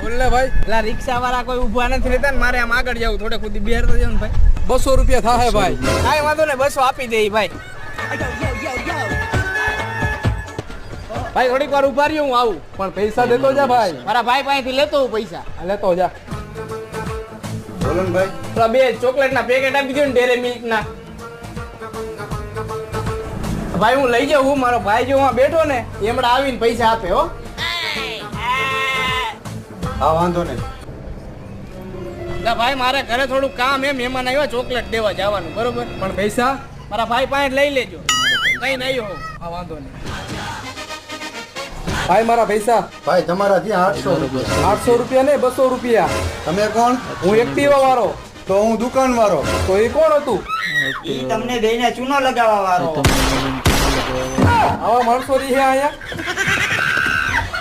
બોલ ને ભાઈ. પેલા રિક્ષા વાળા કોઈ ઊભા નથી રહેતા ને મારે આમ આગળ જવું થોડે ખુદી બિહાર તો જવું ભાઈ. 200 રૂપિયા થાય ભાઈ. કાંઈ વાંધો ને 200 આપી દે ભાઈ. ભાઈ થોડીક વાર ઉભા રહ્યો હું આવું. પણ પૈસા દેતો જા ભાઈ. મારા ભાઈ પાસેથી લેતો હું પૈસા. લેતો જા. બોલો ને ભાઈ. પેલા 2 ચોકલેટ ના પેકેટ આપી દો ને ડેરી મિલ્ક ના. ભાઈ હું લઈ જાઉં. મારો ભાઈ જો અહીંયા બેઠો ને એમડા આવીને પૈસા આપે હો. હા વાંધો નહીં. ભાઈ મારે ઘરે થોડું કામ એમ મહેમાન આવ્યા ચોકલેટ દેવા જવાનું બરોબર. પણ પૈસા મારા ભાઈ પાસે લઈ લેજો. કઈ નહીં હો. હા વાંધો નહીં. ભાઈ મારા પૈસા. ભાઈ તમારા ત્યાં 800 રૂપિયા. 800 રૂપિયા ને 200 રૂપિયા. તમે કોણ? હું એક્ટિવા વાળો. તો હું દુકાન વાળો. તો એ કોણ હતું? ઈ તમને બેને ચૂનો લગાવવા વાળો. આવા માણસો રહી અહીંયા.